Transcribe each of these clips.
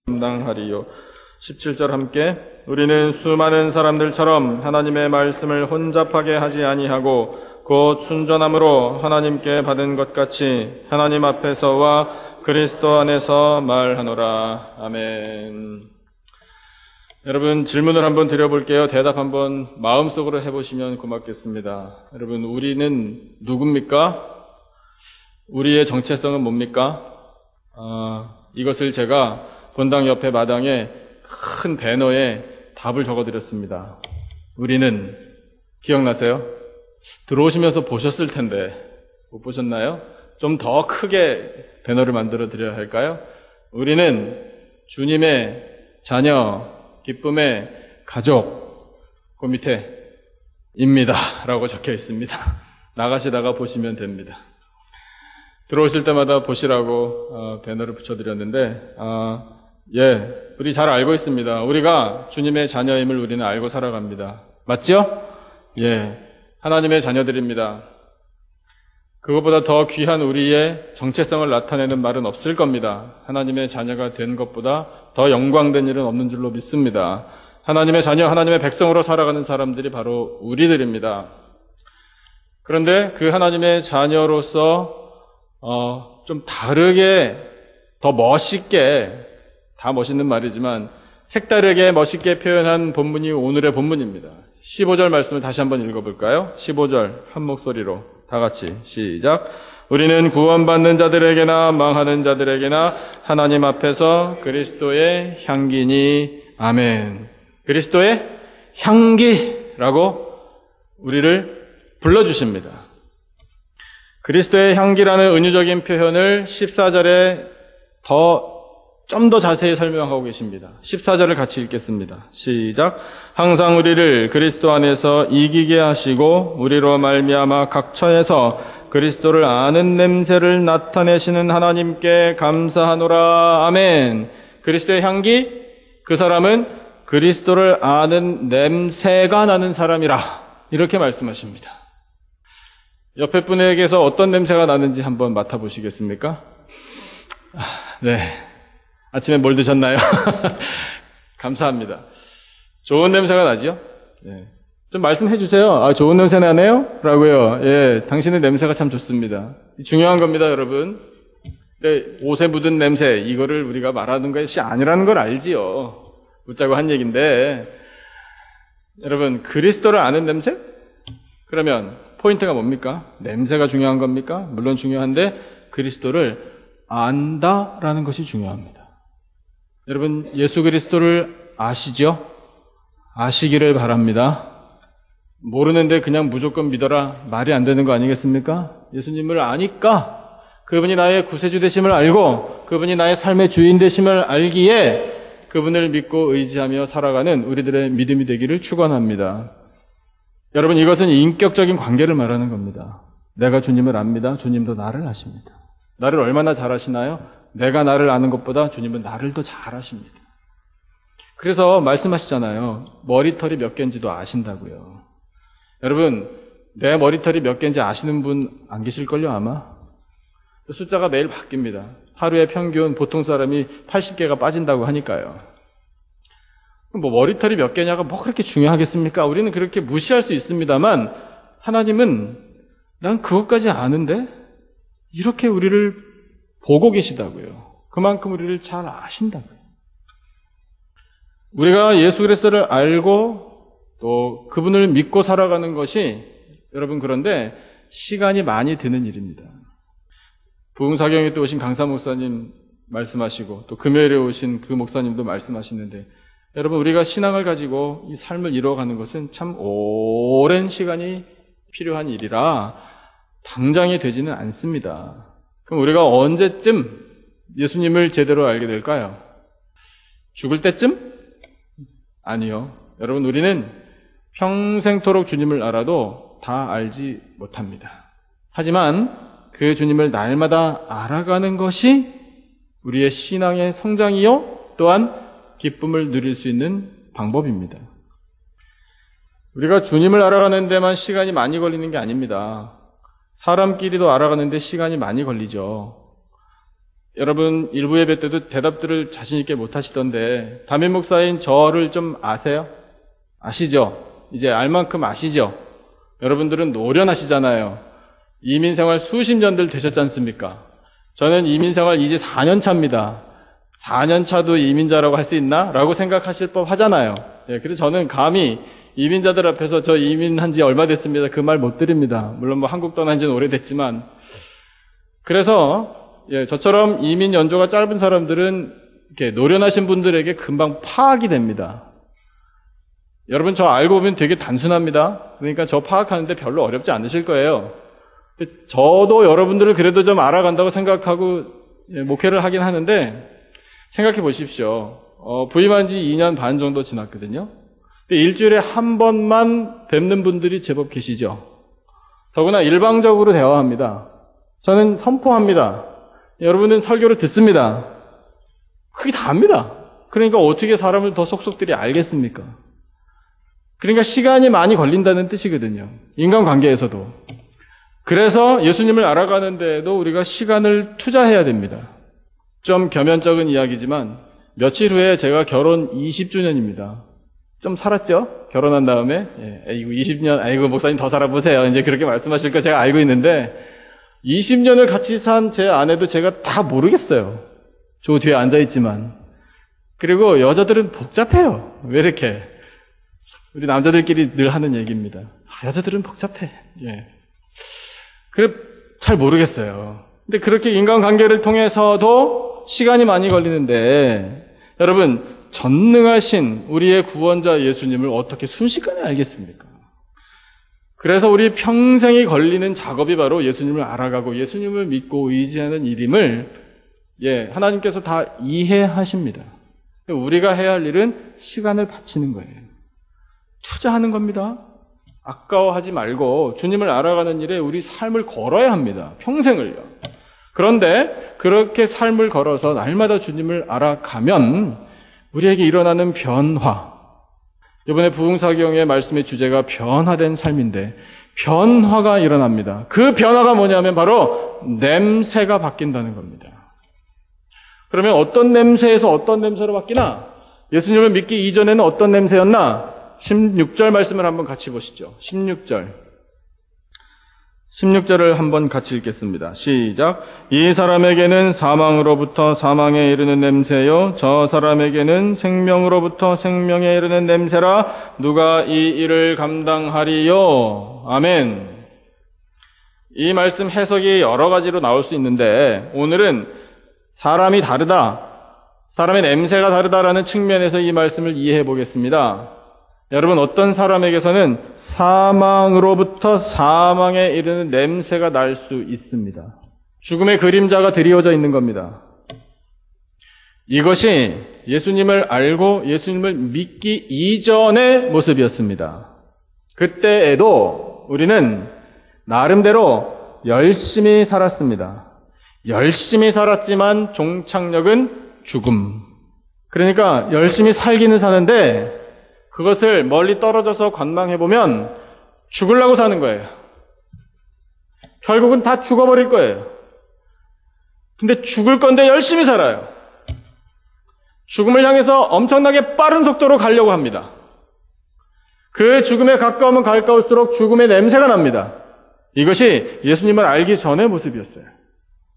감당하리요. 17절 함께. 우리는 수많은 사람들처럼 하나님의 말씀을 혼잡하게 하지 아니하고 곧 순전함으로 하나님께 받은 것 같이 하나님 앞에서와 그리스도 안에서 말하노라. 아멘. 여러분, 질문을 한번 드려볼게요. 대답 한번 마음속으로 해보시면 고맙겠습니다. 여러분, 우리는 누굽니까? 우리의 정체성은 뭡니까? 이것을 제가 본당 옆에 마당에 큰 배너에 답을 적어드렸습니다. 우리는, 기억나세요? 들어오시면서 보셨을 텐데 못 보셨나요? 좀 더 크게 배너를 만들어 드려야 할까요? 우리는 주님의 자녀, 기쁨의 가족, 그 밑에 입니다 라고 적혀 있습니다. 나가시다가 보시면 됩니다. 들어오실 때마다 보시라고 배너를 붙여드렸는데 우리 잘 알고 있습니다. 우리가 주님의 자녀임을 우리는 알고 살아갑니다. 맞죠? 하나님의 자녀들입니다. 그것보다 더 귀한 우리의 정체성을 나타내는 말은 없을 겁니다. 하나님의 자녀가 된 것보다 더 영광된 일은 없는 줄로 믿습니다. 하나님의 자녀, 하나님의 백성으로 살아가는 사람들이 바로 우리들입니다. 그런데 그 하나님의 자녀로서 좀 다르게, 더 멋있게, 다 멋있는 말이지만 색다르게 멋있게 표현한 본문이 오늘의 본문입니다. 15절 말씀을 다시 한번 읽어볼까요? 15절 한 목소리로 다 같이 시작. 우리는 구원받는 자들에게나 망하는 자들에게나 하나님 앞에서 그리스도의 향기니. 아멘. 그리스도의 향기라고 우리를 불러주십니다. 그리스도의 향기라는 은유적인 표현을 14절에 좀 더 자세히 설명하고 계십니다. 14절을 같이 읽겠습니다. 시작. 항상 우리를 그리스도 안에서 이기게 하시고 우리로 말미암아 각처에서 그리스도를 아는 냄새를 나타내시는 하나님께 감사하노라. 아멘. 그리스도의 향기, 그 사람은 그리스도를 아는 냄새가 나는 사람이라, 이렇게 말씀하십니다. 옆에 분에게서 어떤 냄새가 나는지 한번 맡아보시겠습니까? 네. 아침에 뭘 드셨나요? 감사합니다. 좋은 냄새가 나지요? 좀 말씀해 주세요. 좋은 냄새 나네요? 라고요. 당신의 냄새가 참 좋습니다. 중요한 겁니다, 여러분. 옷에 묻은 냄새, 이거를 우리가 말하는 것이 아니라는 걸 알지요. 웃자고 한 얘기인데, 여러분, 그리스도를 아는 냄새? 그러면 포인트가 뭡니까? 냄새가 중요한 겁니까? 물론 중요한데 그리스도를 안다라는 것이 중요합니다. 여러분, 예수 그리스도를 아시죠? 아시기를 바랍니다. 모르는데 그냥 무조건 믿어라, 말이 안 되는 거 아니겠습니까? 예수님을 아니까, 그분이 나의 구세주 되심을 알고 그분이 나의 삶의 주인 되심을 알기에 그분을 믿고 의지하며 살아가는 우리들의 믿음이 되기를 축원합니다. 여러분, 이것은 인격적인 관계를 말하는 겁니다. 내가 주님을 압니다. 주님도 나를 아십니다. 나를 얼마나 잘 아시나요? 내가 나를 아는 것보다 주님은 나를 더 잘 아십니다. 그래서 말씀하시잖아요. 머리털이 몇 개인지도 아신다고요. 여러분, 내 머리털이 몇 개인지 아시는 분 안 계실걸요, 아마? 숫자가 매일 바뀝니다. 하루에 평균 보통 사람이 80개가 빠진다고 하니까요. 머리털이 몇 개냐가 그렇게 중요하겠습니까? 우리는 그렇게 무시할 수 있습니다만, 하나님은 난 그것까지 아는데 이렇게 우리를 보고 계시다고요. 그만큼 우리를 잘 아신다고요. 우리가 예수 그리스도를 알고 또 그분을 믿고 살아가는 것이, 여러분, 그런데 시간이 많이 드는 일입니다. 부흥사경에 또 오신 강사 목사님 말씀하시고 또 금요일에 오신 그 목사님도 말씀하시는데, 여러분, 우리가 신앙을 가지고 이 삶을 이루어가는 것은 참 오랜 시간이 필요한 일이라 당장이 되지는 않습니다. 그럼 우리가 언제쯤 예수님을 제대로 알게 될까요? 죽을 때쯤? 아니요. 여러분, 우리는 평생토록 주님을 알아도 다 알지 못합니다. 하지만 그 주님을 날마다 알아가는 것이 우리의 신앙의 성장이요, 또한 기쁨을 누릴 수 있는 방법입니다. 우리가 주님을 알아가는 데만 시간이 많이 걸리는 게 아닙니다. 사람끼리도 알아가는데 시간이 많이 걸리죠. 여러분 일부 예배 때도 대답들을 자신 있게 못 하시던데 담임 목사인 저를 좀 아세요? 아시죠? 이제 알 만큼 아시죠? 여러분들은 노련하시잖아요. 이민 생활 수십 년들 되셨지 않습니까? 저는 이민 생활 이제 4년 차입니다. 4년 차도 이민자라고 할 수 있나? 라고 생각하실 법 하잖아요. 예, 그래서 저는 감히 이민자들 앞에서 저 이민한 지 얼마 됐습니다. 그 말 못 드립니다. 물론 뭐 한국 떠난 지는 오래됐지만. 그래서 예, 저처럼 이민 연조가 짧은 사람들은 이렇게 노련하신 분들에게 금방 파악이 됩니다. 여러분 저 알고 보면 되게 단순합니다. 그러니까 저 파악하는데 별로 어렵지 않으실 거예요. 저도 여러분들을 그래도 좀 알아간다고 생각하고 예, 목회를 하긴 하는데 생각해 보십시오. 부임한 지 2년 반 정도 지났거든요. 근데 일주일에 한 번만 뵙는 분들이 제법 계시죠. 더구나 일방적으로 대화합니다. 저는 선포합니다. 여러분은 설교를 듣습니다. 그게 다입니다. 그러니까 어떻게 사람을 더 속속들이 알겠습니까? 그러니까 시간이 많이 걸린다는 뜻이거든요. 인간관계에서도. 그래서 예수님을 알아가는 데에도 우리가 시간을 투자해야 됩니다. 좀 겸연쩍은 이야기지만 며칠 후에 제가 결혼 20주년입니다. 좀 살았죠? 결혼한 다음에 아이고 20년 아이고 목사님 더 살아보세요. 이제 그렇게 말씀하실 거 제가 알고 있는데 20년을 같이 산 제 아내도 제가 다 모르겠어요. 저 뒤에 앉아있지만. 그리고 여자들은 복잡해요. 왜 이렇게? 우리 남자들끼리 늘 하는 얘기입니다. 여자들은 복잡해. 예. 그래, 잘 모르겠어요. 근데 그렇게 인간관계를 통해서도 시간이 많이 걸리는데, 여러분, 전능하신 우리의 구원자 예수님을 어떻게 순식간에 알겠습니까? 그래서 우리 평생이 걸리는 작업이 바로 예수님을 알아가고 예수님을 믿고 의지하는 일임을 하나님께서 다 이해하십니다. 우리가 해야 할 일은 시간을 바치는 거예요. 투자하는 겁니다. 아까워하지 말고 주님을 알아가는 일에 우리 삶을 걸어야 합니다. 평생을요. 그런데 그렇게 삶을 걸어서 날마다 주님을 알아가면 우리에게 일어나는 변화, 이번에 부흥사경의 말씀의 주제가 변화된 삶인데 변화가 일어납니다. 그 변화가 뭐냐면 바로 냄새가 바뀐다는 겁니다. 그러면 어떤 냄새에서 어떤 냄새로 바뀌나? 예수님을 믿기 이전에는 어떤 냄새였나? 16절 말씀을 한번 같이 보시죠. 16절을 한번 같이 읽겠습니다. 시작. 이 사람에게는 사망으로부터 사망에 이르는 냄새요, 저 사람에게는 생명으로부터 생명에 이르는 냄새라. 누가 이 일을 감당하리요? 아멘. 이 말씀 해석이 여러 가지로 나올 수 있는데 오늘은 사람이 다르다, 사람의 냄새가 다르다라는 측면에서 이 말씀을 이해해 보겠습니다. 여러분, 어떤 사람에게서는 사망으로부터 사망에 이르는 냄새가 날 수 있습니다. 죽음의 그림자가 드리워져 있는 겁니다. 이것이 예수님을 알고 예수님을 믿기 이전의 모습이었습니다. 그때에도 우리는 나름대로 열심히 살았습니다. 열심히 살았지만 종착역은 죽음. 그러니까 열심히 살기는 사는데 그것을 멀리 떨어져서 관망해보면 죽으려고 사는 거예요. 결국은 다 죽어버릴 거예요. 근데 죽을 건데 열심히 살아요. 죽음을 향해서 엄청나게 빠른 속도로 가려고 합니다. 그 죽음에 가까우면 가까울수록 죽음의 냄새가 납니다. 이것이 예수님을 알기 전의 모습이었어요.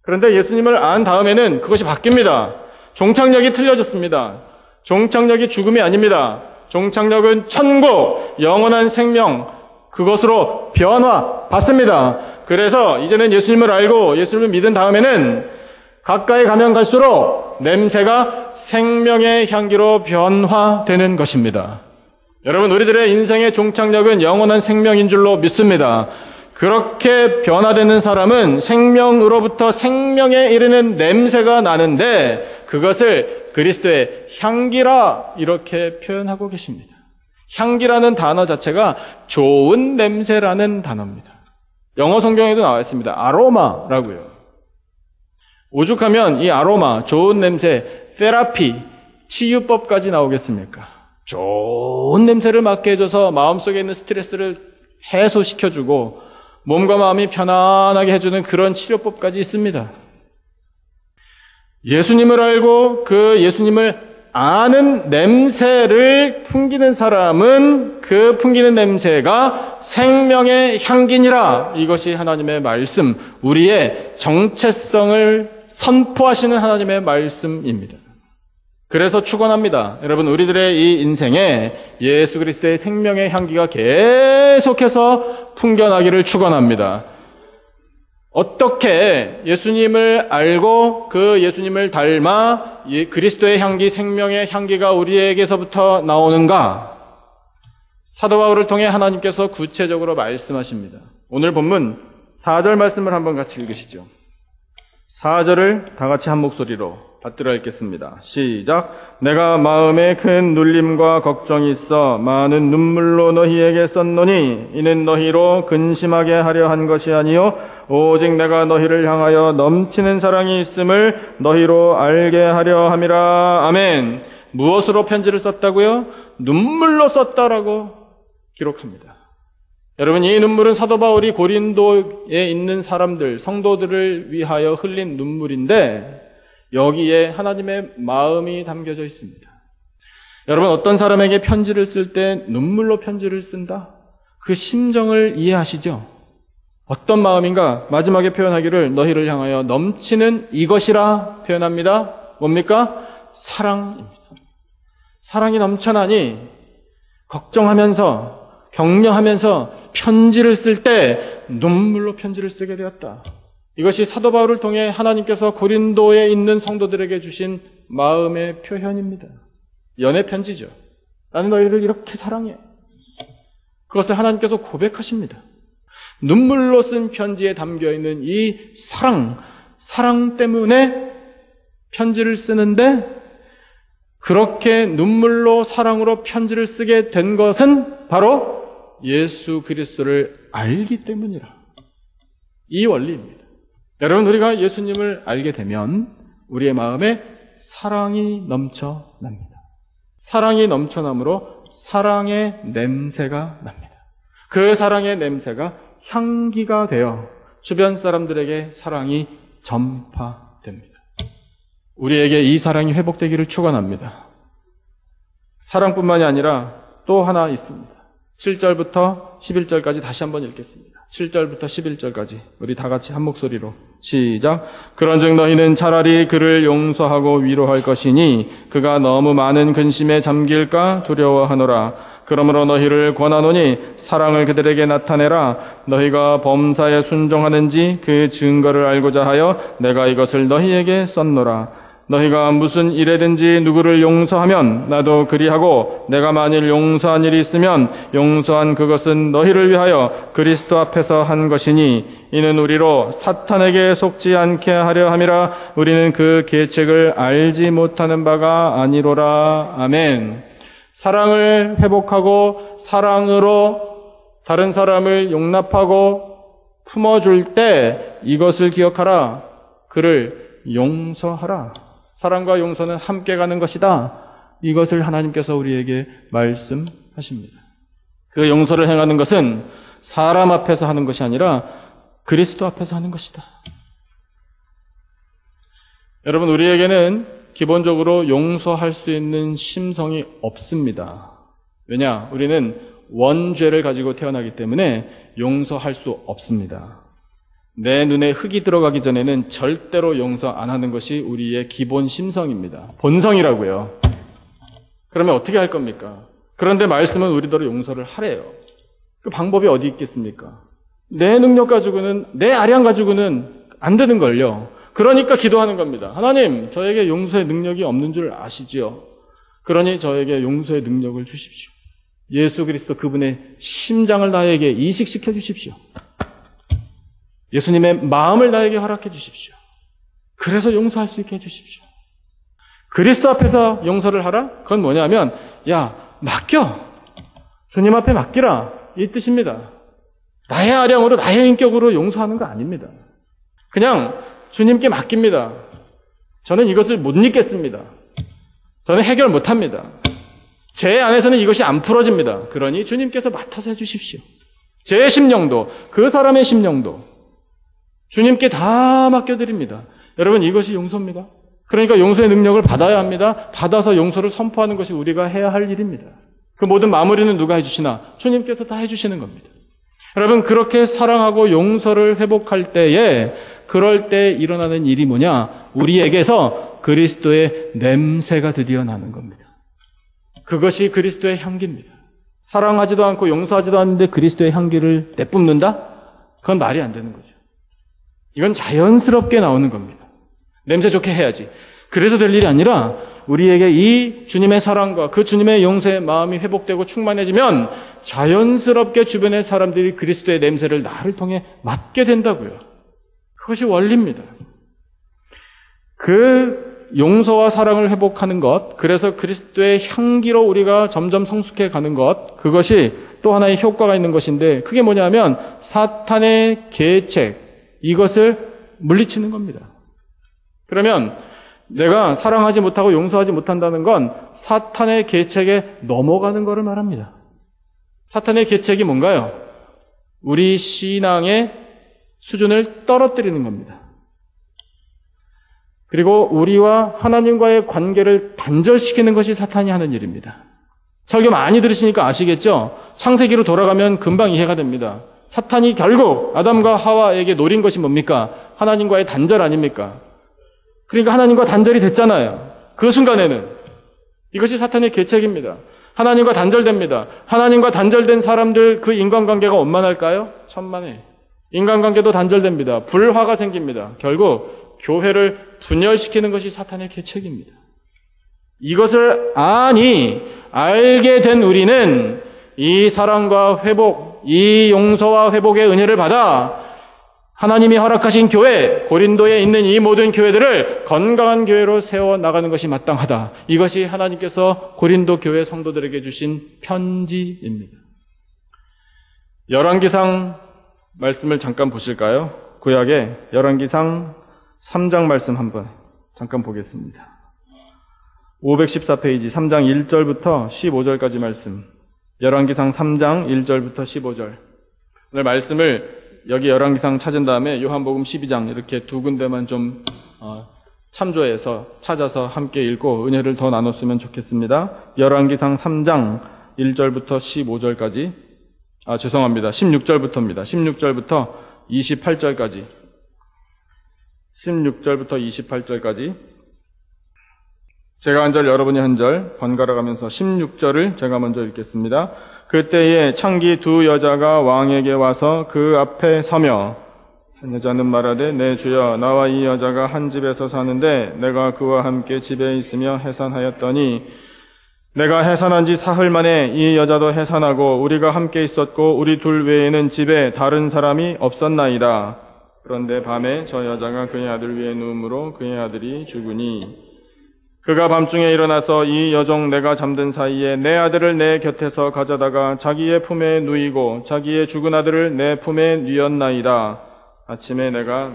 그런데 예수님을 안 다음에는 그것이 바뀝니다. 종착역이 틀려졌습니다. 종착역이 죽음이 아닙니다. 종착역은 천국, 영원한 생명, 그것으로 변화받습니다. 그래서 이제는 예수님을 알고 예수님을 믿은 다음에는 가까이 가면 갈수록 냄새가 생명의 향기로 변화되는 것입니다. 여러분, 우리들의 인생의 종착역은 영원한 생명인 줄로 믿습니다. 그렇게 변화되는 사람은 생명으로부터 생명에 이르는 냄새가 나는데 그것을 그리스도의 향기라 이렇게 표현하고 계십니다. 향기라는 단어 자체가 좋은 냄새라는 단어입니다. 영어 성경에도 나와 있습니다. 아로마라고요. 오죽하면 이 아로마, 좋은 냄새, 테라피, 치유법까지 나오겠습니까? 좋은 냄새를 맡게 해줘서 마음속에 있는 스트레스를 해소시켜주고 몸과 마음이 편안하게 해주는 그런 치료법까지 있습니다. 예수님을 알고 그 예수님을 아는 냄새를 풍기는 사람은 그 풍기는 냄새가 생명의 향기니라. 이것이 하나님의 말씀, 우리의 정체성을 선포하시는 하나님의 말씀입니다. 그래서 축원합니다. 여러분, 우리들의 이 인생에 예수 그리스도의 생명의 향기가 계속해서 풍겨나기를 축원합니다. 어떻게 예수님을 알고 그 예수님을 닮아 그리스도의 향기, 생명의 향기가 우리에게서부터 나오는가? 사도 바울을 통해 하나님께서 구체적으로 말씀하십니다. 오늘 본문 4절 말씀을 한번 같이 읽으시죠. 4절을 다 같이 한 목소리로 받들어 읽겠습니다. 시작. 내가 마음에 큰 눌림과 걱정이 있어 많은 눈물로 너희에게 썼노니 이는 너희로 근심하게 하려 한 것이 아니요 오직 내가 너희를 향하여 넘치는 사랑이 있음을 너희로 알게 하려 함이라. 아멘. 무엇으로 편지를 썼다고요? 눈물로 썼다라고 기록합니다. 여러분, 이 눈물은 사도 바울이 고린도에 있는 사람들, 성도들을 위하여 흘린 눈물인데 여기에 하나님의 마음이 담겨져 있습니다. 여러분, 어떤 사람에게 편지를 쓸 때 눈물로 편지를 쓴다? 그 심정을 이해하시죠? 어떤 마음인가? 마지막에 표현하기를 너희를 향하여 넘치는 이것이라 표현합니다. 뭡니까? 사랑입니다. 사랑이 넘쳐나니 걱정하면서 격려하면서 편지를 쓸 때 눈물로 편지를 쓰게 되었다. 이것이 사도 바울을 통해 하나님께서 고린도에 있는 성도들에게 주신 마음의 표현입니다. 연애 편지죠. 나는 너희를 이렇게 사랑해. 그것을 하나님께서 고백하십니다. 눈물로 쓴 편지에 담겨있는 이 사랑 때문에 편지를 쓰는데 그렇게 눈물로 사랑으로 편지를 쓰게 된 것은 바로 예수 그리스도를 알기 때문이라. 이 원리입니다. 여러분, 우리가 예수님을 알게 되면 우리의 마음에 사랑이 넘쳐납니다. 사랑이 넘쳐남으로 사랑의 냄새가 납니다. 그 사랑의 냄새가 향기가 되어 주변 사람들에게 사랑이 전파됩니다. 우리에게 이 사랑이 회복되기를 축원합니다. 사랑뿐만이 아니라 또 하나 있습니다. 7절부터 11절까지 다시 한번 읽겠습니다. 7절부터 11절까지 우리 다 같이 한 목소리로 시작. 그런즉 너희는 차라리 그를 용서하고 위로할 것이니 그가 너무 많은 근심에 잠길까 두려워하노라. 그러므로 너희를 권하노니 사랑을 그들에게 나타내라. 너희가 범사에 순종하는지 그 증거를 알고자 하여 내가 이것을 너희에게 썼노라. 너희가 무슨 일에든지 누구를 용서하면 나도 그리하고 내가 만일 용서한 일이 있으면 용서한 그것은 너희를 위하여 그리스도 앞에서 한 것이니 이는 우리로 사탄에게 속지 않게 하려 함이라. 우리는 그 계책을 알지 못하는 바가 아니로라. 아멘. 사랑을 회복하고 사랑으로 다른 사람을 용납하고 품어줄 때 이것을 기억하라. 그를 용서하라. 사랑과 용서는 함께 가는 것이다. 이것을 하나님께서 우리에게 말씀하십니다. 그 용서를 행하는 것은 사람 앞에서 하는 것이 아니라 그리스도 앞에서 하는 것이다. 여러분, 우리에게는 기본적으로 용서할 수 있는 심성이 없습니다. 왜냐? 우리는 원죄를 가지고 태어나기 때문에 용서할 수 없습니다. 내 눈에 흙이 들어가기 전에는 절대로 용서 안 하는 것이 우리의 기본 심성입니다. 본성이라고요. 그러면 어떻게 할 겁니까? 그런데 말씀은 우리대로 용서를 하래요. 그 방법이 어디 있겠습니까? 내 능력 가지고는, 내 아량 가지고는 안 되는걸요. 그러니까 기도하는 겁니다. 하나님, 저에게 용서의 능력이 없는 줄 아시지요? 그러니 저에게 용서의 능력을 주십시오. 예수 그리스도 그분의 심장을 나에게 이식시켜 주십시오. 예수님의 마음을 나에게 허락해 주십시오. 그래서 용서할 수 있게 해 주십시오. 그리스도 앞에서 용서를 하라? 그건 뭐냐면, 야, 맡겨. 주님 앞에 맡기라. 이 뜻입니다. 나의 아량으로, 나의 인격으로 용서하는 거 아닙니다. 그냥 주님께 맡깁니다. 저는 이것을 못 잊겠습니다. 저는 해결 못합니다. 제 안에서는 이것이 안 풀어집니다. 그러니 주님께서 맡아서 해주십시오. 제 심령도, 그 사람의 심령도 주님께 다 맡겨드립니다. 여러분, 이것이 용서입니다. 그러니까 용서의 능력을 받아야 합니다. 받아서 용서를 선포하는 것이 우리가 해야 할 일입니다. 그 모든 마무리는 누가 해주시나? 주님께서 다 해주시는 겁니다. 여러분, 그렇게 사랑하고 용서를 회복할 때에, 그럴 때 일어나는 일이 뭐냐? 우리에게서 그리스도의 냄새가 드디어 나는 겁니다. 그것이 그리스도의 향기입니다. 사랑하지도 않고 용서하지도 않는데 그리스도의 향기를 내뿜는다? 그건 말이 안 되는 거죠. 이건 자연스럽게 나오는 겁니다. 냄새 좋게 해야지. 그래서 될 일이 아니라 우리에게 이 주님의 사랑과 그 주님의 용서의 마음이 회복되고 충만해지면 자연스럽게 주변의 사람들이 그리스도의 냄새를 나를 통해 맡게 된다고요. 그것이 원리입니다. 그 용서와 사랑을 회복하는 것, 그래서 그리스도의 향기로 우리가 점점 성숙해 가는 것, 그것이 또 하나의 효과가 있는 것인데, 그게 뭐냐면 사탄의 계책, 이것을 물리치는 겁니다. 그러면 내가 사랑하지 못하고 용서하지 못한다는 건 사탄의 계책에 넘어가는 것을 말합니다. 사탄의 계책이 뭔가요? 우리 신앙의 수준을 떨어뜨리는 겁니다. 그리고 우리와 하나님과의 관계를 단절시키는 것이 사탄이 하는 일입니다. 설교 많이 들으시니까 아시겠죠? 창세기로 돌아가면 금방 이해가 됩니다. 사탄이 결국 아담과 하와에게 노린 것이 뭡니까? 하나님과의 단절 아닙니까? 그러니까 하나님과 단절이 됐잖아요. 그 순간에는 이것이 사탄의 계책입니다. 하나님과 단절됩니다. 하나님과 단절된 사람들, 그 인간관계가 원만할까요? 천만에. 인간관계도 단절됩니다. 불화가 생깁니다. 결국 교회를 분열시키는 것이 사탄의 계책입니다. 이것을 알게 된 우리는 이 사랑과 회복, 이 용서와 회복의 은혜를 받아 하나님이 허락하신 교회, 고린도에 있는 이 모든 교회들을 건강한 교회로 세워나가는 것이 마땅하다. 이것이 하나님께서 고린도 교회 성도들에게 주신 편지입니다. 열왕기상 말씀을 잠깐 보실까요? 구약의 열왕기상 3장 말씀 한번 잠깐 보겠습니다. 514페이지 3장 1절부터 15절까지 말씀. 열왕기상 3장 1절부터 15절. 오늘 말씀을 여기 열왕기상 찾은 다음에 요한복음 12장 이렇게 두 군데만 좀 참조해서 찾아서 함께 읽고 은혜를 더 나눴으면 좋겠습니다. 열왕기상 3장 1절부터 15절까지. 죄송합니다. 16절부터입니다. 16절부터 28절까지. 16절부터 28절까지. 제가 한 절, 여러분이 한 절 번갈아 가면서 16절을 제가 먼저 읽겠습니다. 그때에 창기 두 여자가 왕에게 와서 그 앞에 서며 한 여자는 말하되 내 주여 나와 이 여자가 한 집에서 사는데 내가 그와 함께 집에 있으며 해산하였더니 내가 해산한 지 사흘 만에 이 여자도 해산하고 우리가 함께 있었고 우리 둘 외에는 집에 다른 사람이 없었나이다. 그런데 밤에 저 여자가 그의 아들 위에 누움으로 그의 아들이 죽으니 그가 밤중에 일어나서 이 여종 내가 잠든 사이에 내 아들을 내 곁에서 가져다가 자기의 품에 누이고 자기의 죽은 아들을 내 품에 뉘었나이다. 아침에 내가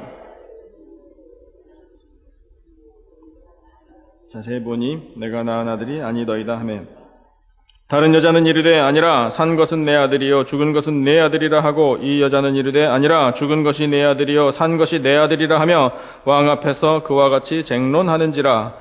자세히 보니 내가 낳은 아들이 아니더이다 하매 다른 여자는 이르되 아니라 산 것은 내 아들이요 죽은 것은 내 아들이라 하고 이 여자는 이르되 아니라 죽은 것이 내 아들이요 산 것이 내 아들이라 하며 왕 앞에서 그와 같이 쟁론하는지라.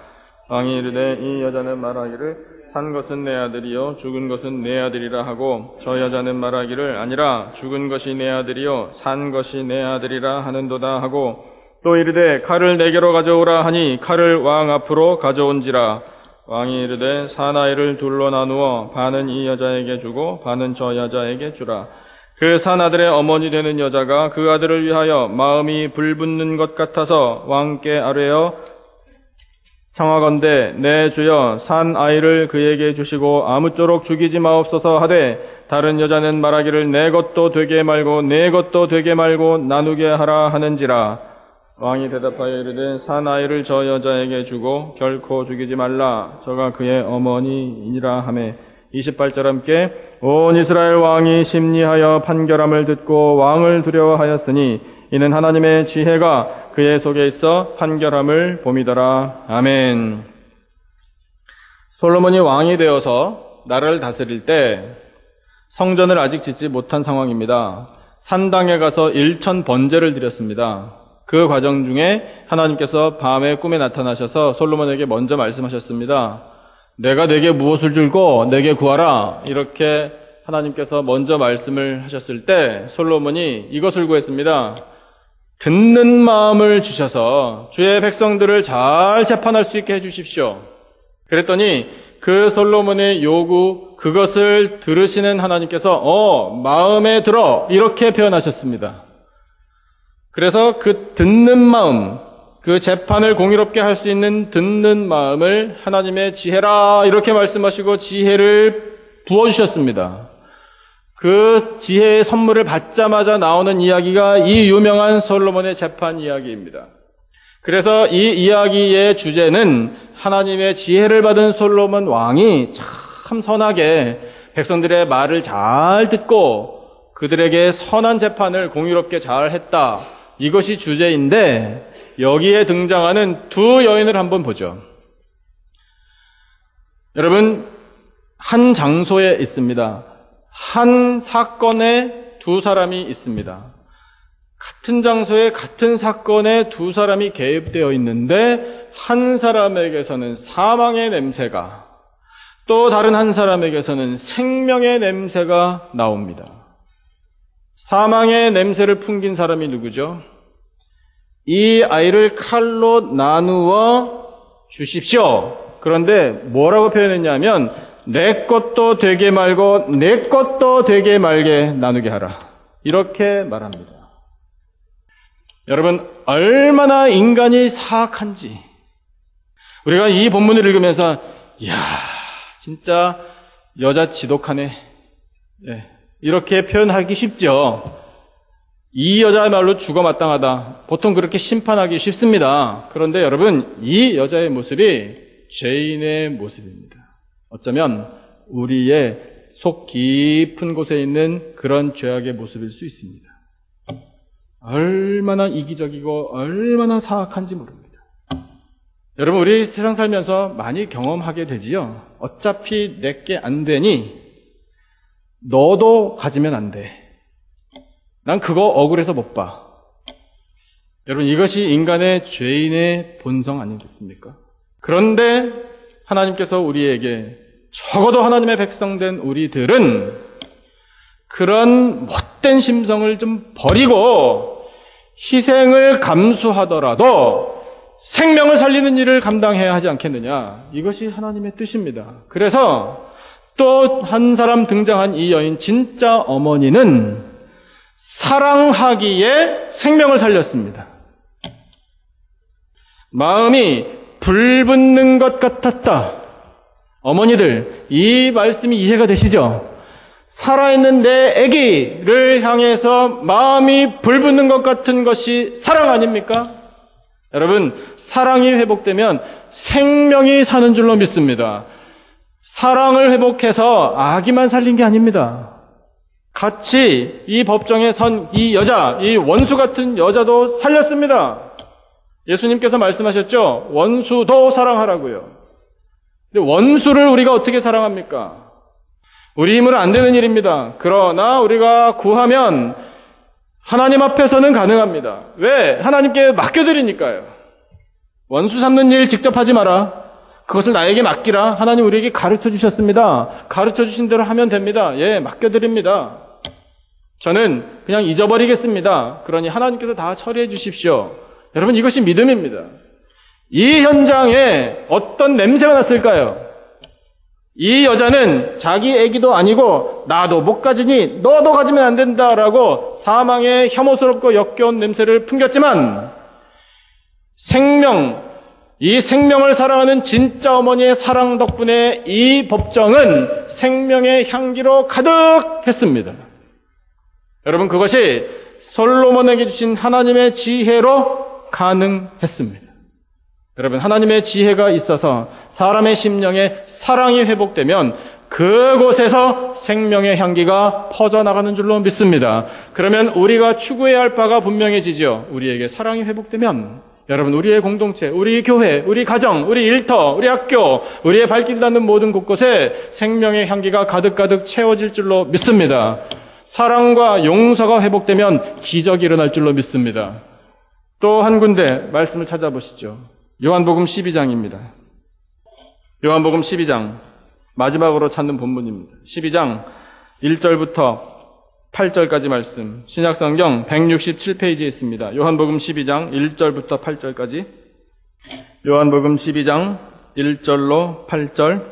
왕이 이르되 이 여자는 말하기를 산 것은 내 아들이요 죽은 것은 내 아들이라 하고 저 여자는 말하기를 아니라 죽은 것이 내 아들이요 산 것이 내 아들이라 하는도다 하고 또 이르되 칼을 내게로 가져오라 하니 칼을 왕 앞으로 가져온지라. 왕이 이르되 사나이를 둘로 나누어 반은 이 여자에게 주고 반은 저 여자에게 주라. 그 산 아들의 어머니 되는 여자가 그 아들을 위하여 마음이 불붙는 것 같아서 왕께 아뢰어 청하건대 내 주여 산 아이를 그에게 주시고 아무쪼록 죽이지 마옵소서 하되 다른 여자는 말하기를 내 것도 되게 말고 내 것도 되게 말고 나누게 하라 하는지라. 왕이 대답하여 이르되 산 아이를 저 여자에게 주고 결코 죽이지 말라. 저가 그의 어머니이니라 하매 28절 함께 온 이스라엘 왕이 심리하여 판결함을 듣고 왕을 두려워하였으니 이는 하나님의 지혜가 그의 속에 있어 판결함을 봄이더라. 아멘. 솔로몬이 왕이 되어서 나라를 다스릴 때 성전을 아직 짓지 못한 상황입니다. 산당에 가서 1천 번제를 드렸습니다. 그 과정 중에 하나님께서 밤에 꿈에 나타나셔서 솔로몬에게 먼저 말씀하셨습니다. 내가 내게 무엇을 줄고 내게 구하라. 이렇게 하나님께서 먼저 말씀을 하셨을 때 솔로몬이 이것을 구했습니다. 듣는 마음을 주셔서 주의 백성들을 잘 재판할 수 있게 해주십시오. 그랬더니 그 솔로몬의 요구, 그것을 들으시는 하나님께서 마음에 들어 이렇게 표현하셨습니다. 그래서 그 듣는 마음, 그 재판을 공의롭게 할 수 있는 듣는 마음을 하나님의 지혜라 이렇게 말씀하시고 지혜를 부어주셨습니다. 그 지혜의 선물을 받자마자 나오는 이야기가 이 유명한 솔로몬의 재판 이야기입니다. 그래서 이 이야기의 주제는 하나님의 지혜를 받은 솔로몬 왕이 참 선하게 백성들의 말을 잘 듣고 그들에게 선한 재판을 공의롭게 잘 했다. 이것이 주제인데 여기에 등장하는 두 여인을 한번 보죠. 여러분, 한 장소에 있습니다. 한 사건에 두 사람이 있습니다. 같은 장소에 같은 사건에 두 사람이 개입되어 있는데 한 사람에게서는 사망의 냄새가 또 다른 한 사람에게서는 생명의 냄새가 나옵니다. 사망의 냄새를 풍긴 사람이 누구죠? 이 아이를 칼로 나누어 주십시오. 그런데 뭐라고 표현했냐면 내 것도 되게 말고 내 것도 되게 말게 나누게 하라. 이렇게 말합니다. 여러분, 얼마나 인간이 사악한지 우리가 이 본문을 읽으면서 이야, 진짜 여자 지독하네. 이렇게 표현하기 쉽죠. 이 여자야말로 죽어마땅하다. 보통 그렇게 심판하기 쉽습니다. 그런데 여러분, 이 여자의 모습이 죄인의 모습입니다. 어쩌면 우리의 속 깊은 곳에 있는 그런 죄악의 모습일 수 있습니다. 얼마나 이기적이고 얼마나 사악한지 모릅니다. 여러분, 우리 세상 살면서 많이 경험하게 되지요. 어차피 내게 안 되니 너도 가지면 안 돼. 난 그거 억울해서 못 봐. 여러분, 이것이 인간의 죄인의 본성 아니겠습니까? 그런데 하나님께서 우리에게, 적어도 하나님의 백성된 우리들은 그런 못된 심성을 좀 버리고 희생을 감수하더라도 생명을 살리는 일을 감당해야 하지 않겠느냐. 이것이 하나님의 뜻입니다. 그래서 또 한 사람 등장한 이 여인, 진짜 어머니는 사랑하기에 생명을 살렸습니다. 마음이 불붙는 것 같았다. 어머니들, 이 말씀이 이해가 되시죠? 살아있는 내 아기를 향해서 마음이 불붙는 것 같은 것이 사랑 아닙니까? 여러분, 사랑이 회복되면 생명이 사는 줄로 믿습니다. 사랑을 회복해서 아기만 살린 게 아닙니다. 같이 이 법정에 선 이 여자, 이 원수 같은 여자도 살렸습니다. 예수님께서 말씀하셨죠? 원수도 사랑하라고요. 근데 원수를 우리가 어떻게 사랑합니까? 우리 힘으로 안 되는 일입니다. 그러나 우리가 구하면 하나님 앞에서는 가능합니다. 왜? 하나님께 맡겨드리니까요. 원수 삼는 일 직접 하지 마라. 그것을 나에게 맡기라. 하나님 우리에게 가르쳐 주셨습니다. 가르쳐 주신 대로 하면 됩니다. 예, 맡겨드립니다. 저는 그냥 잊어버리겠습니다. 그러니 하나님께서 다 처리해 주십시오. 여러분, 이것이 믿음입니다. 이 현장에 어떤 냄새가 났을까요? 이 여자는 자기 애기도 아니고 나도 못 가지니 너도 가지면 안 된다라고 사망의 혐오스럽고 역겨운 냄새를 풍겼지만 이 생명을 사랑하는 진짜 어머니의 사랑 덕분에 이 법정은 생명의 향기로 가득했습니다. 여러분, 그것이 솔로몬에게 주신 하나님의 지혜로 가능했습니다. 여러분, 하나님의 지혜가 있어서 사람의 심령에 사랑이 회복되면 그곳에서 생명의 향기가 퍼져나가는 줄로 믿습니다. 그러면 우리가 추구해야 할 바가 분명해지죠. 우리에게 사랑이 회복되면 여러분, 우리의 공동체, 우리 교회, 우리 가정, 우리 일터, 우리 학교, 우리의 발길 닿는 모든 곳곳에 생명의 향기가 가득가득 채워질 줄로 믿습니다. 사랑과 용서가 회복되면 기적이 일어날 줄로 믿습니다. 또 한 군데 말씀을 찾아보시죠. 요한복음 12장입니다. 요한복음 12장 마지막으로 찾는 본문입니다. 12장 1절부터 8절까지 말씀, 신약성경 167페이지에 있습니다. 요한복음 12장 1절부터 8절까지, 요한복음 12장 1절로 8절,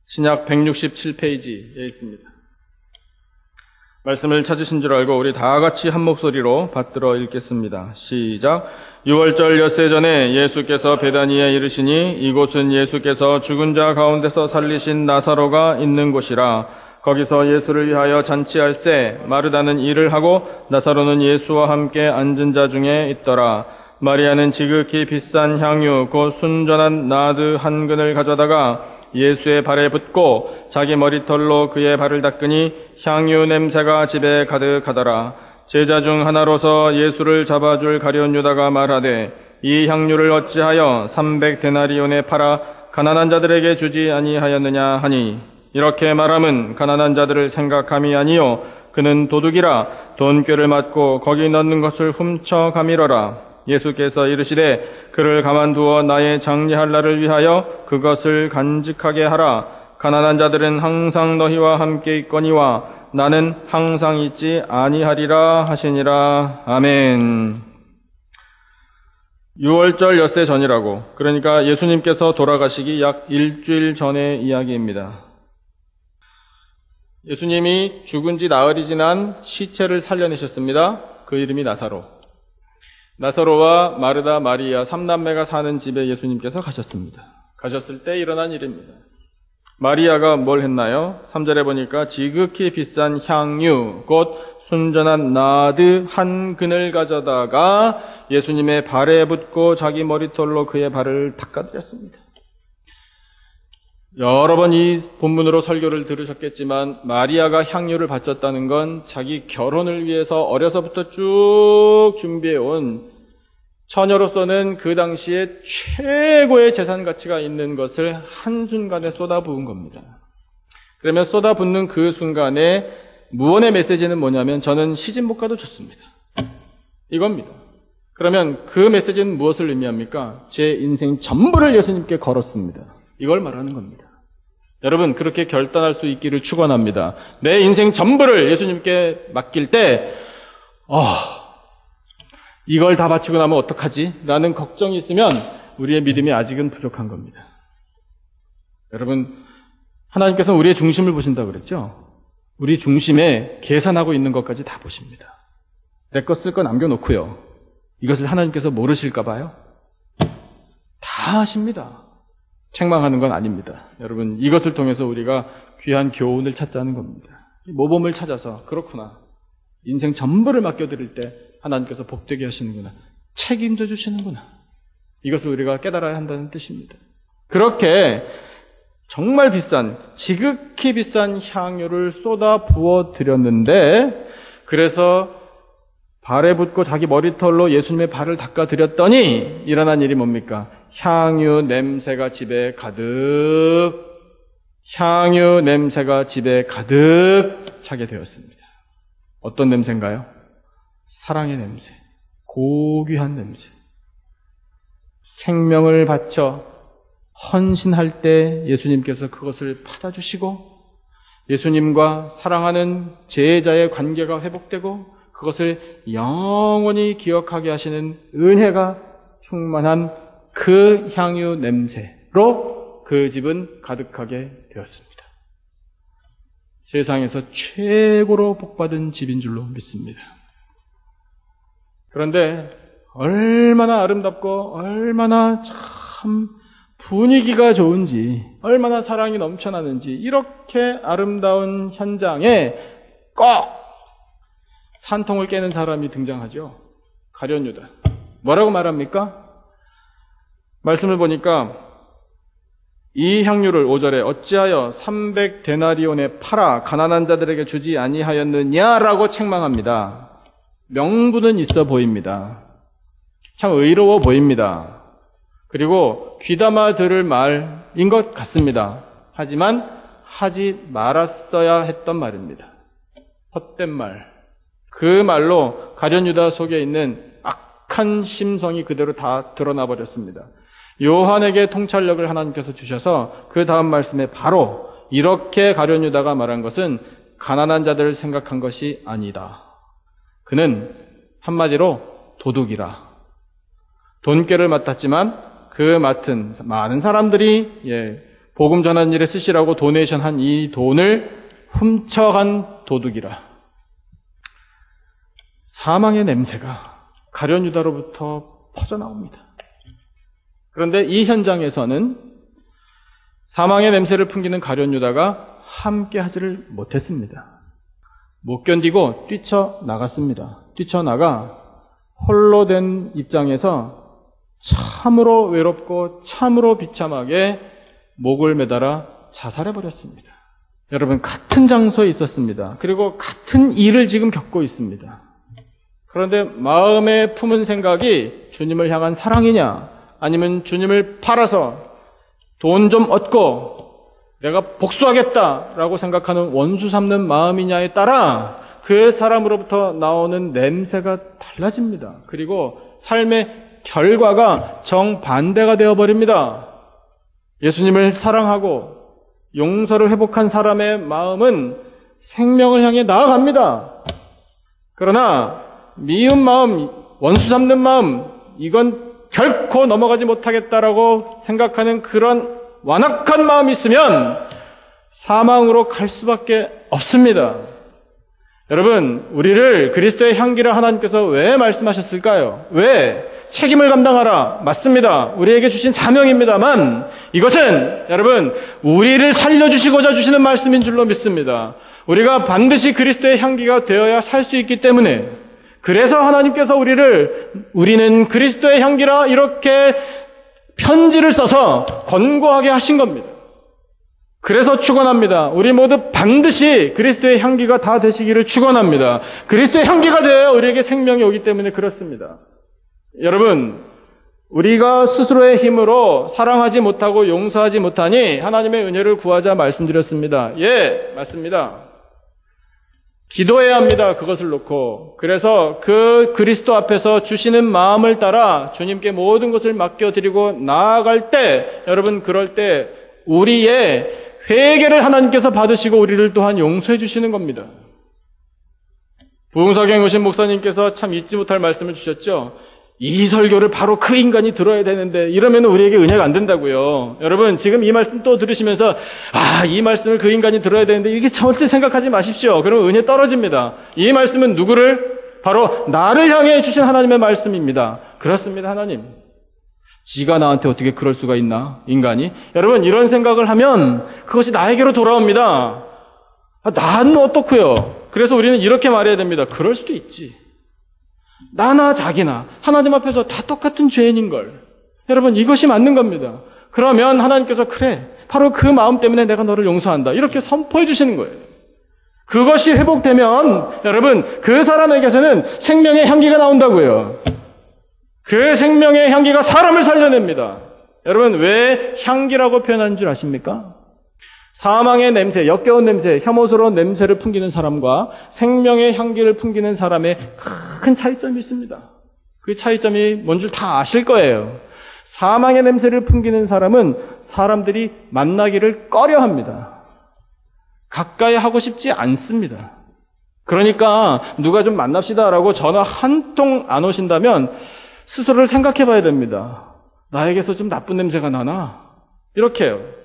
신약 167페이지에 있습니다. 말씀을 찾으신 줄 알고 우리 다 같이 한 목소리로 받들어 읽겠습니다. 시작. 6월절 엿새 전에 예수께서 베다니에 이르시니 이곳은 예수께서 죽은 자 가운데서 살리신 나사로가 있는 곳이라. 거기서 예수를 위하여 잔치할새 마르다는 일을 하고 나사로는 예수와 함께 앉은 자 중에 있더라. 마리아는 지극히 비싼 향유 곧 순전한 나드 한 근을 가져다가 예수의 발에 붓고 자기 머리털로 그의 발을 닦으니 향유 냄새가 집에 가득하더라. 제자 중 하나로서 예수를 잡아줄 가룟 유다가 말하되 이 향유를 어찌하여 300데나리온에 팔아 가난한 자들에게 주지 아니하였느냐 하니, 이렇게 말함은 가난한 자들을 생각함이 아니요 그는 도둑이라 돈꾀를 맞고 거기 넣는 것을 훔쳐 가밀어라. 예수께서 이르시되 그를 가만두어 나의 장례할 날을 위하여 그것을 간직하게 하라. 가난한 자들은 항상 너희와 함께 있거니와 나는 항상 있지 아니하리라 하시니라. 아멘. 6월절 엿새 전이라고, 그러니까 예수님께서 돌아가시기 약 일주일 전의 이야기입니다. 예수님이 죽은 지 나흘이 지난 시체를 살려내셨습니다. 그 이름이 나사로. 나사로와 마르다, 마리아 3남매가 사는 집에 예수님께서 가셨습니다. 가셨을 때 일어난 일입니다. 마리아가 뭘 했나요? 3절에 보니까 지극히 비싼 향유 곧 순전한 나드 한 근을 가져다가 예수님의 발에 붓고 자기 머리털로 그의 발을 닦아드렸습니다. 여러 번 이 본문으로 설교를 들으셨겠지만 마리아가 향유를 바쳤다는 건 자기 결혼을 위해서 어려서부터 쭉 준비해온, 처녀로서는 그 당시에 최고의 재산 가치가 있는 것을 한순간에 쏟아부은 겁니다. 그러면 쏟아붓는 그 순간에 무언의 메시지는 뭐냐면 저는 시집 못 가도 좋습니다. 이겁니다. 그러면 그 메시지는 무엇을 의미합니까? 제 인생 전부를 예수님께 걸었습니다. 이걸 말하는 겁니다. 여러분, 그렇게 결단할 수 있기를 축원합니다. 내 인생 전부를 예수님께 맡길 때 이걸 다 바치고 나면 어떡하지? 라는 걱정이 있으면 우리의 믿음이 아직은 부족한 겁니다. 여러분, 하나님께서는 우리의 중심을 보신다고 그랬죠? 우리 중심에 계산하고 있는 것까지 다 보십니다. 내 것 쓸 거 남겨놓고요. 이것을 하나님께서 모르실까 봐요? 다 아십니다. 책망하는 건 아닙니다. 여러분, 이것을 통해서 우리가 귀한 교훈을 찾자는 겁니다. 모범을 찾아서, 그렇구나, 인생 전부를 맡겨드릴 때 하나님께서 복되게 하시는구나, 책임져 주시는구나, 이것을 우리가 깨달아야 한다는 뜻입니다. 그렇게 정말 비싼, 지극히 비싼 향유를 쏟아 부어 드렸는데, 그래서 발에 붓고 자기 머리털로 예수님의 발을 닦아드렸더니 일어난 일이 뭡니까? 향유 냄새가 집에 가득, 향유 냄새가 집에 가득 차게 되었습니다. 어떤 냄새인가요? 사랑의 냄새, 고귀한 냄새. 생명을 바쳐 헌신할 때 예수님께서 그것을 받아주시고 예수님과 사랑하는 제자의 관계가 회복되고 그것을 영원히 기억하게 하시는 은혜가 충만한 그 향유 냄새로 그 집은 가득하게 되었습니다. 세상에서 최고로 복받은 집인 줄로 믿습니다. 그런데 얼마나 아름답고 얼마나 참 분위기가 좋은지, 얼마나 사랑이 넘쳐나는지, 이렇게 아름다운 현장에 꼭 산통을 깨는 사람이 등장하죠. 가룟 유다. 뭐라고 말합니까? 말씀을 보니까 이 향유를 5절에 어찌하여 300데나리온에 팔아 가난한 자들에게 주지 아니하였느냐라고 책망합니다. 명분은 있어 보입니다. 참 의로워 보입니다. 그리고 귀담아 들을 말인 것 같습니다. 하지만 하지 말았어야 했던 말입니다. 헛된 말. 그 말로 가룟 유다 속에 있는 악한 심성이 그대로 다 드러나 버렸습니다. 요한에게 통찰력을 하나님께서 주셔서 그 다음 말씀에 바로 이렇게 가룟 유다가 말한 것은 가난한 자들을 생각한 것이 아니다. 그는 한마디로 도둑이라. 돈꾀를 맡았지만 그 맡은 많은 사람들이 복음 전하는 일에 쓰시라고 도네이션한 이 돈을 훔쳐간 도둑이라. 사망의 냄새가 가룟 유다로부터 퍼져나옵니다. 그런데 이 현장에서는 사망의 냄새를 풍기는 가룟 유다가 함께 하지를 못했습니다. 못 견디고 뛰쳐나갔습니다. 뛰쳐나가 홀로 된 입장에서 참으로 외롭고 참으로 비참하게 목을 매달아 자살해버렸습니다. 여러분, 같은 장소에 있었습니다. 그리고 같은 일을 지금 겪고 있습니다. 그런데 마음에 품은 생각이 주님을 향한 사랑이냐, 아니면 주님을 팔아서 돈 좀 얻고 내가 복수하겠다라고 생각하는 원수 삼는 마음이냐에 따라 그 사람으로부터 나오는 냄새가 달라집니다. 그리고 삶의 결과가 정반대가 되어버립니다. 예수님을 사랑하고 용서를 회복한 사람의 마음은 생명을 향해 나아갑니다. 그러나 미운 마음, 원수 삼는 마음, 이건 결코 넘어가지 못하겠다라고 생각하는 그런 완악한 마음이 있으면 사망으로 갈 수밖에 없습니다. 여러분, 우리를 그리스도의 향기를 하나님께서 왜 말씀하셨을까요? 왜? 책임을 감당하라. 맞습니다. 우리에게 주신 사명입니다만 이것은 여러분, 우리를 살려주시고자 주시는 말씀인 줄로 믿습니다. 우리가 반드시 그리스도의 향기가 되어야 살 수 있기 때문에, 그래서 하나님께서 우리는 그리스도의 향기라 이렇게 편지를 써서 권고하게 하신 겁니다. 그래서 축원합니다. 우리 모두 반드시 그리스도의 향기가 다 되시기를 축원합니다. 그리스도의 향기가 되어야 우리에게 생명이 오기 때문에 그렇습니다. 여러분, 우리가 스스로의 힘으로 사랑하지 못하고 용서하지 못하니 하나님의 은혜를 구하자 말씀드렸습니다. 예, 맞습니다. 기도해야 합니다. 그것을 놓고. 그래서 그 그리스도 앞에서 주시는 마음을 따라 주님께 모든 것을 맡겨드리고 나아갈 때, 여러분, 그럴 때 우리의 회개를 하나님께서 받으시고 우리를 또한 용서해 주시는 겁니다. 부흥사경에 오신 목사님께서 참 잊지 못할 말씀을 주셨죠. 이 설교를 바로 그 인간이 들어야 되는데 이러면 우리에게 은혜가 안 된다고요. 여러분, 지금 이 말씀 또 들으시면서 이 말씀을 그 인간이 들어야 되는데 이게 절대 생각하지 마십시오. 그러면 은혜 떨어집니다. 이 말씀은 누구를? 바로 나를 향해 주신 하나님의 말씀입니다. 그렇습니다. 하나님, 지가 나한테 어떻게 그럴 수가 있나, 인간이? 여러분, 이런 생각을 하면 그것이 나에게로 돌아옵니다. 나는 어떻고요? 그래서 우리는 이렇게 말해야 됩니다. 그럴 수도 있지. 나나 자기나 하나님 앞에서 다 똑같은 죄인인걸. 여러분, 이것이 맞는 겁니다. 그러면 하나님께서 그래, 바로 그 마음 때문에 내가 너를 용서한다, 이렇게 선포해 주시는 거예요. 그것이 회복되면 여러분, 그 사람에게서는 생명의 향기가 나온다고요. 그 생명의 향기가 사람을 살려냅니다. 여러분, 왜 향기라고 표현하는 줄 아십니까? 사망의 냄새, 역겨운 냄새, 혐오스러운 냄새를 풍기는 사람과 생명의 향기를 풍기는 사람의 큰 차이점이 있습니다. 그 차이점이 뭔 줄 다 아실 거예요. 사망의 냄새를 풍기는 사람은 사람들이 만나기를 꺼려합니다. 가까이 하고 싶지 않습니다. 그러니까 누가 좀 만납시다라고 전화 한 통 안 오신다면 스스로를 생각해 봐야 됩니다. 나에게서 좀 나쁜 냄새가 나나? 이렇게요.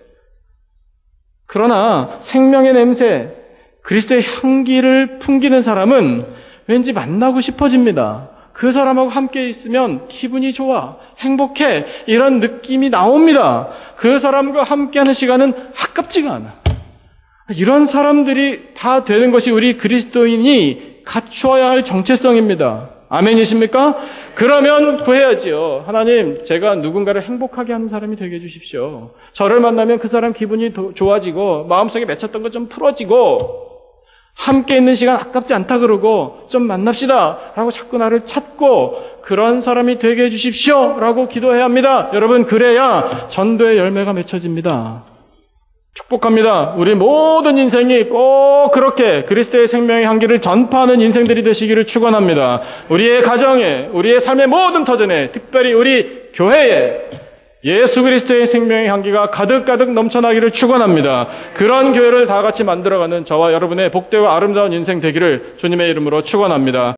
그러나 생명의 냄새, 그리스도의 향기를 풍기는 사람은 왠지 만나고 싶어집니다. 그 사람하고 함께 있으면 기분이 좋아, 행복해, 이런 느낌이 나옵니다. 그 사람과 함께하는 시간은 아깝지가 않아. 이런 사람들이 다 되는 것이 우리 그리스도인이 갖추어야 할 정체성입니다. 아멘이십니까? 그러면 구해야지요. 하나님, 제가 누군가를 행복하게 하는 사람이 되게 해주십시오. 저를 만나면 그 사람 기분이 좋아지고 마음속에 맺혔던 것 좀 풀어지고 함께 있는 시간 아깝지 않다 그러고 좀 만납시다 라고 자꾸 나를 찾고 그런 사람이 되게 해주십시오 라고 기도해야 합니다. 여러분, 그래야 전도의 열매가 맺혀집니다. 축복합니다. 우리 모든 인생이 꼭 그렇게 그리스도의 생명의 향기를 전파하는 인생들이 되시기를 축원합니다. 우리의 가정에, 우리의 삶의 모든 터전에, 특별히 우리 교회에 예수 그리스도의 생명의 향기가 가득가득 넘쳐나기를 축원합니다. 그런 교회를 다 같이 만들어가는 저와 여러분의 복되고 아름다운 인생 되기를 주님의 이름으로 축원합니다.